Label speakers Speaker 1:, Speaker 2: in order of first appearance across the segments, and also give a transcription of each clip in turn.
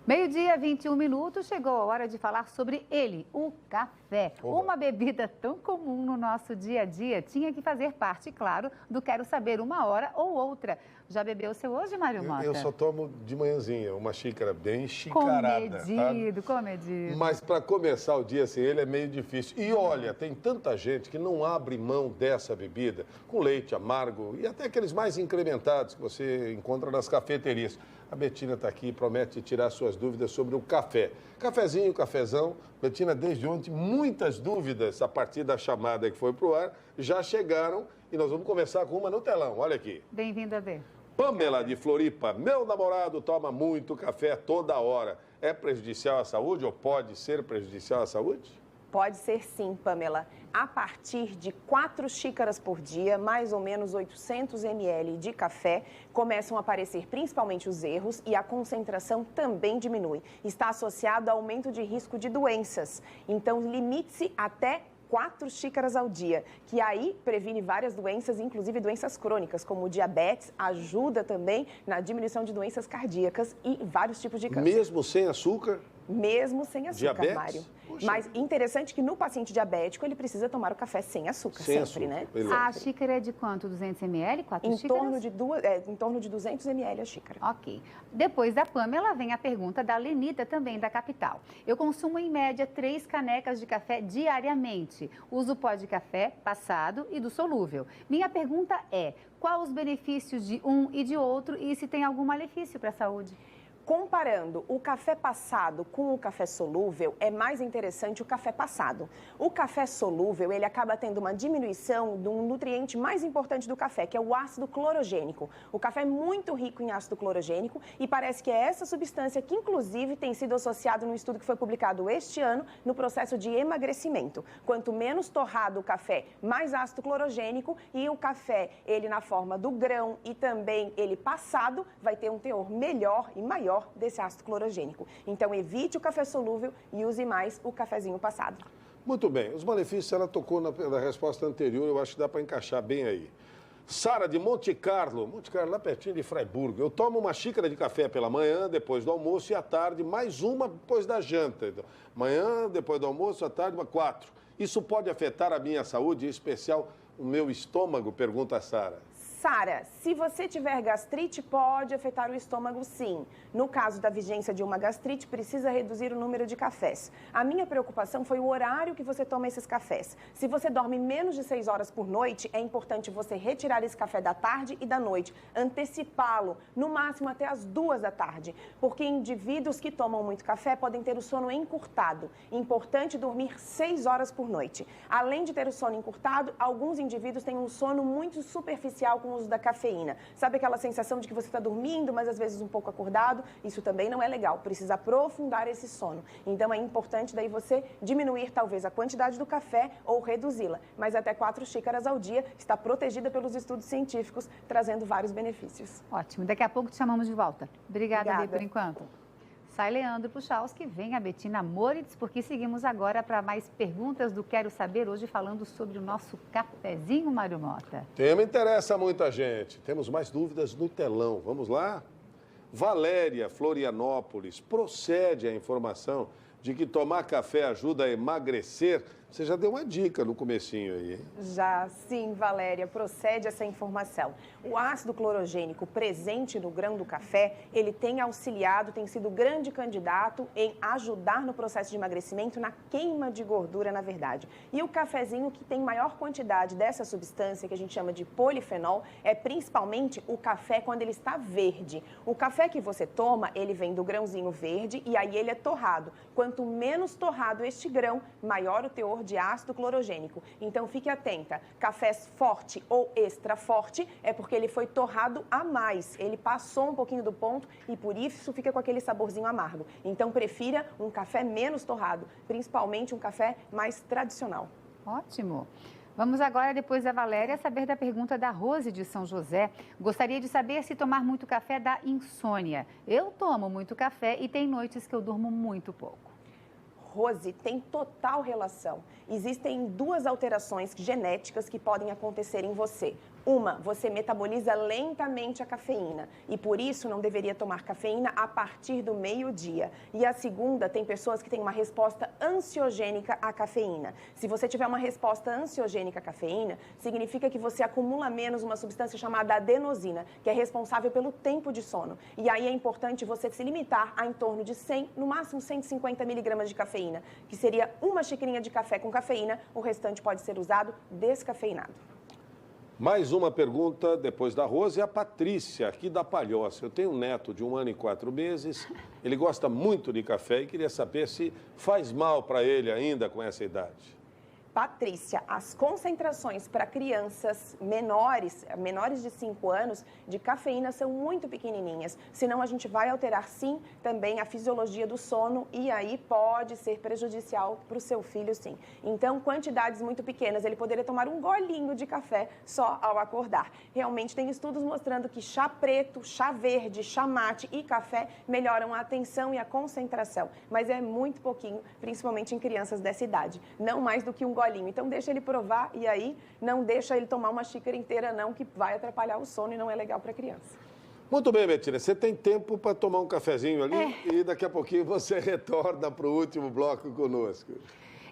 Speaker 1: Meio-dia, 21 minutos, chegou a hora de falar sobre ele, o café.
Speaker 2: Oba.
Speaker 1: Uma bebida tão comum no nosso dia a dia tinha que fazer parte, claro, do Quero Saber uma hora ou outra. Já bebeu o seu hoje, Mário Mota?
Speaker 2: Eu só tomo de manhãzinha, uma xícara bem enxicrada.
Speaker 1: Comedido, comedido.
Speaker 2: Mas para começar o dia sem ele é meio difícil. E olha, tem tanta gente que não abre mão dessa bebida, com leite amargo e até aqueles mais incrementados que você encontra nas cafeterias. A Betina está aqui e promete tirar suas dúvidas sobre o café. Cafezinho, cafezão. Betina, desde ontem, muitas dúvidas a partir da chamada que foi para o ar já chegaram e nós vamos começar com uma no telão. Olha aqui.
Speaker 1: Bem-vinda, Bê.
Speaker 2: Pamela de Floripa, meu namorado toma muito café toda hora. É prejudicial à saúde ou pode ser prejudicial à saúde?
Speaker 3: Pode ser sim, Pamela. A partir de 4 xícaras por dia, mais ou menos 800 ml de café, começam a aparecer principalmente os erros e a concentração também diminui. Está associado ao aumento de risco de doenças. Então, limite-se até 4 xícaras ao dia, que aí previne várias doenças, inclusive doenças crônicas, como o diabetes, ajuda também na diminuição de doenças cardíacas e vários tipos de câncer.
Speaker 2: Mesmo sem açúcar?
Speaker 3: Mesmo sem açúcar,
Speaker 2: Diabetes?
Speaker 3: Mário.
Speaker 2: Poxa.
Speaker 3: Mas interessante que no paciente diabético ele precisa tomar o café sem açúcar,
Speaker 2: Sem
Speaker 3: sempre,
Speaker 2: açúcar,
Speaker 3: né?
Speaker 2: beleza.
Speaker 1: A xícara é de quanto? 200 ml? 4
Speaker 3: Em
Speaker 1: xícaras?
Speaker 3: torno de 200 ml a xícara.
Speaker 1: Ok. Depois da Pamela vem a pergunta da Lenita, também da capital. Eu consumo em média 3 canecas de café diariamente. Uso o pó de café passado e do solúvel. Minha pergunta é, quais os benefícios de um e de outro e se tem algum malefício para a saúde?
Speaker 3: Comparando o café passado com o café solúvel, é mais interessante o café passado. O café solúvel, ele acaba tendo uma diminuição de um nutriente mais importante do café, que é o ácido clorogênico. O café é muito rico em ácido clorogênico e parece que é essa substância que, inclusive, tem sido associado num estudo que foi publicado este ano no processo de emagrecimento. Quanto menos torrado o café, mais ácido clorogênico e o café, ele na forma do grão e também ele passado, vai ter um teor melhor e maior desse ácido clorogênico. Então, evite o café solúvel e use mais o cafezinho passado.
Speaker 2: Muito bem. Os malefícios, ela tocou na resposta anterior, eu acho que dá para encaixar bem aí. Sara de Monte Carlo lá pertinho de Fraiburgo. Eu tomo uma xícara de café pela manhã, depois do almoço e à tarde, mais uma depois da janta. Manhã, depois do almoço, à tarde, 4. Isso pode afetar a minha saúde, em especial o meu estômago? Pergunta a Sara.
Speaker 3: Sara, se você tiver gastrite, pode afetar o estômago sim. No caso da vigência de uma gastrite, precisa reduzir o número de cafés. A minha preocupação foi o horário que você toma esses cafés. Se você dorme menos de 6 horas por noite, é importante você retirar esse café da tarde e da noite, antecipá-lo, no máximo até as 2 da tarde, porque indivíduos que tomam muito café podem ter o sono encurtado. Importante dormir 6 horas por noite. Além de ter o sono encurtado, alguns indivíduos têm um sono muito superficial com o uso da cafeína. Sabe aquela sensação de que você está dormindo, mas às vezes um pouco acordado? Isso também não é legal. Precisa aprofundar esse sono. Então é importante daí você diminuir talvez a quantidade do café ou reduzi-la. Mas até 4 xícaras ao dia está protegida pelos estudos científicos, trazendo vários benefícios.
Speaker 1: Ótimo. Daqui a pouco te chamamos de volta. Obrigada, Bê, por
Speaker 3: Obrigada.
Speaker 1: enquanto. Sai Leandro Puchalski, vem a Betina Moritz, porque seguimos agora para mais perguntas do Quero Saber, hoje falando sobre o nosso cafezinho, Mário Mota.
Speaker 2: Tema interessa a muita gente. Temos mais dúvidas no telão. Vamos lá? Valéria, Florianópolis, procede a informação de que tomar café ajuda a emagrecer? Você já deu uma dica no comecinho aí, hein?
Speaker 3: Já sim, Valéria, procede essa informação. O ácido clorogênico presente no grão do café, ele tem auxiliado, tem sido grande candidato em ajudar no processo de emagrecimento, na queima de gordura, na verdade. E o cafezinho que tem maior quantidade dessa substância, que a gente chama de polifenol, é principalmente o café quando ele está verde. O café que você toma, ele vem do grãozinho verde e aí ele é torrado. Quanto menos torrado este grão, maior o teor de ácido clorogênico. Então, fique atenta. Cafés forte ou extra forte é porque ele foi torrado a mais. Ele passou um pouquinho do ponto e por isso fica com aquele saborzinho amargo. Então, prefira um café menos torrado, principalmente um café mais tradicional.
Speaker 1: Ótimo. Vamos agora, depois da Valéria, saber da pergunta da Rose de São José. Gostaria de saber se tomar muito café dá insônia. Eu tomo muito café e tem noites que eu durmo muito pouco.
Speaker 3: Rose, tem total relação. Existem 2 alterações genéticas que podem acontecer em você. Uma, você metaboliza lentamente a cafeína e por isso não deveria tomar cafeína a partir do meio-dia. E a segunda, tem pessoas que têm uma resposta ansiogênica à cafeína. Se você tiver uma resposta ansiogênica à cafeína, significa que você acumula menos uma substância chamada adenosina, que é responsável pelo tempo de sono. E aí é importante você se limitar a em torno de 100, no máximo 150 miligramas de cafeína, que seria uma xicrinha de café com cafeína, o restante pode ser usado descafeinado.
Speaker 2: Mais uma pergunta depois da Rose, a Patrícia, aqui da Palhoça. Eu tenho um neto de 1 ano e 4 meses, ele gosta muito de café e queria saber se faz mal para ele ainda com essa idade.
Speaker 3: Patrícia, as concentrações para crianças menores de 5 anos, de cafeína são muito pequenininhas. Senão a gente vai alterar, sim, também a fisiologia do sono e aí pode ser prejudicial para o seu filho, sim. Então, quantidades muito pequenas, ele poderia tomar um golinho de café só ao acordar. Realmente tem estudos mostrando que chá preto, chá verde, chá mate e café melhoram a atenção e a concentração. Mas é muito pouquinho, principalmente em crianças dessa idade. Não mais do que um golinho. Então, deixa ele provar e aí não deixa ele tomar uma xícara inteira não, que vai atrapalhar o sono e não é legal para a criança.
Speaker 2: Muito bem, Betina, você tem tempo para tomar um cafezinho ali e daqui a pouquinho você retorna para o último bloco conosco.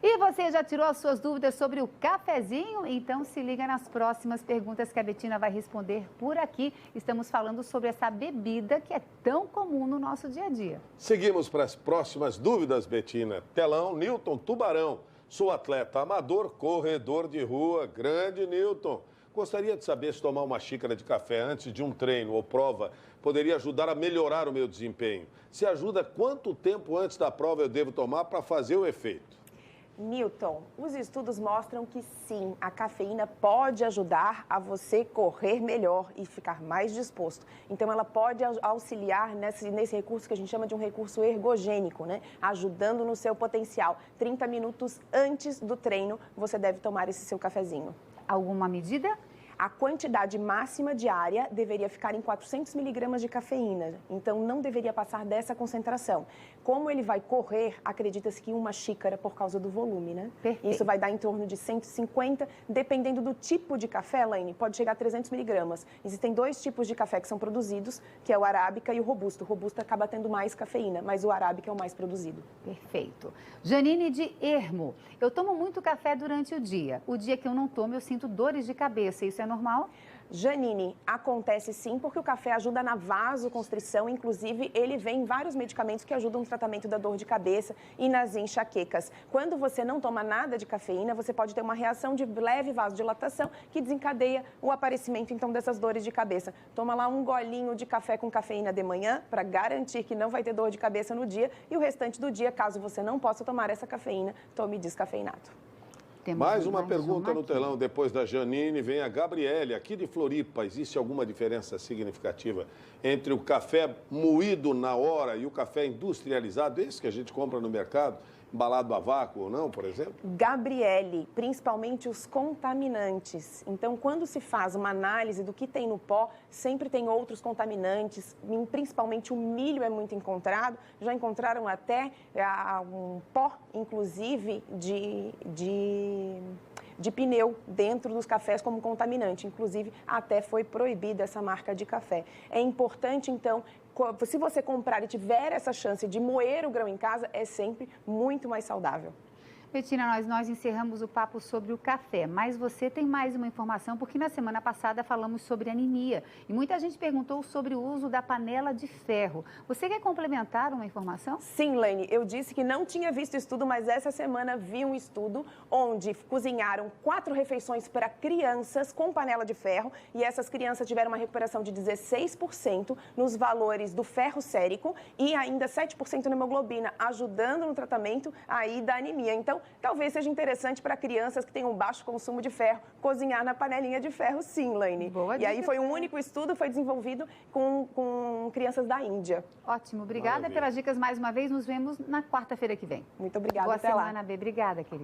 Speaker 1: E você já tirou as suas dúvidas sobre o cafezinho? Então se liga nas próximas perguntas que a Betina vai responder por aqui. Estamos falando sobre essa bebida que é tão comum no nosso dia a dia.
Speaker 2: Seguimos para as próximas dúvidas, Betina. Telão, Newton Tubarão. Sou atleta amador, corredor de rua. Grande Newton. Gostaria de saber se tomar uma xícara de café antes de um treino ou prova poderia ajudar a melhorar o meu desempenho. Se ajuda, quanto tempo antes da prova eu devo tomar para fazer o efeito?
Speaker 3: Newton, os estudos mostram que sim, a cafeína pode ajudar a você correr melhor e ficar mais disposto. Então, ela pode auxiliar nesse recurso que a gente chama de um recurso ergogênico, né? Ajudando no seu potencial. 30 minutos antes do treino, você deve tomar esse seu cafezinho.
Speaker 1: Alguma medida?
Speaker 3: A quantidade máxima diária deveria ficar em 400 miligramas de cafeína, então não deveria passar dessa concentração. Como ele vai correr, acredita-se que uma xícara por causa do volume, né?
Speaker 1: Perfeito.
Speaker 3: Isso vai dar em torno de 150, dependendo do tipo de café, Laine, pode chegar a 300 miligramas. Existem 2 tipos de café que são produzidos, que é o arábica e o robusto. O robusto acaba tendo mais cafeína, mas o arábica é o mais produzido.
Speaker 1: Perfeito. Janine de Ermo, eu tomo muito café durante o dia. O dia que eu não tomo, eu sinto dores de cabeça. Isso é normal?
Speaker 3: Janine, acontece sim, porque o café ajuda na vasoconstrição, inclusive ele vem em vários medicamentos que ajudam no tratamento da dor de cabeça e nas enxaquecas. Quando você não toma nada de cafeína, você pode ter uma reação de leve vasodilatação que desencadeia o aparecimento então dessas dores de cabeça. Toma lá um golinho de café com cafeína de manhã para garantir que não vai ter dor de cabeça no dia e o restante do dia, caso você não possa tomar essa cafeína, tome descafeinado.
Speaker 2: Mais uma pergunta no telão. Depois da Janine, vem a Gabriele, aqui de Floripa. Existe alguma diferença significativa entre o café moído na hora e o café industrializado, esse que a gente compra no mercado, embalado a vácuo ou não, por exemplo?
Speaker 3: Gabriele, principalmente os contaminantes. Então, quando se faz uma análise do que tem no pó, sempre tem outros contaminantes, principalmente o milho é muito encontrado. Já encontraram até um pó, inclusive, de pneu dentro dos cafés como contaminante. Inclusive, até foi proibida essa marca de café. É importante, então, se você comprar e tiver essa chance de moer o grão em casa, é sempre muito mais saudável.
Speaker 1: Betina, nós encerramos o papo sobre o café, mas você tem mais uma informação, porque na semana passada falamos sobre anemia e muita gente perguntou sobre o uso da panela de ferro. Você quer complementar uma informação?
Speaker 3: Sim, Laine, eu disse que não tinha visto estudo, mas essa semana vi um estudo onde cozinharam 4 refeições para crianças com panela de ferro e essas crianças tiveram uma recuperação de 16% nos valores do ferro sérico e ainda 7% na hemoglobina, ajudando no tratamento aí da anemia. Então, talvez seja interessante para crianças que têm um baixo consumo de ferro, cozinhar na panelinha de ferro, sim, Laine.
Speaker 1: Boa
Speaker 3: e
Speaker 1: dica,
Speaker 3: aí foi um único estudo, foi desenvolvido com crianças da Índia.
Speaker 1: Ótimo, obrigada pelas dicas mais uma vez. Nos vemos na quarta-feira que vem.
Speaker 3: Muito obrigada,
Speaker 1: Boa
Speaker 3: até lá.
Speaker 1: semana, Bê. Obrigada, querida.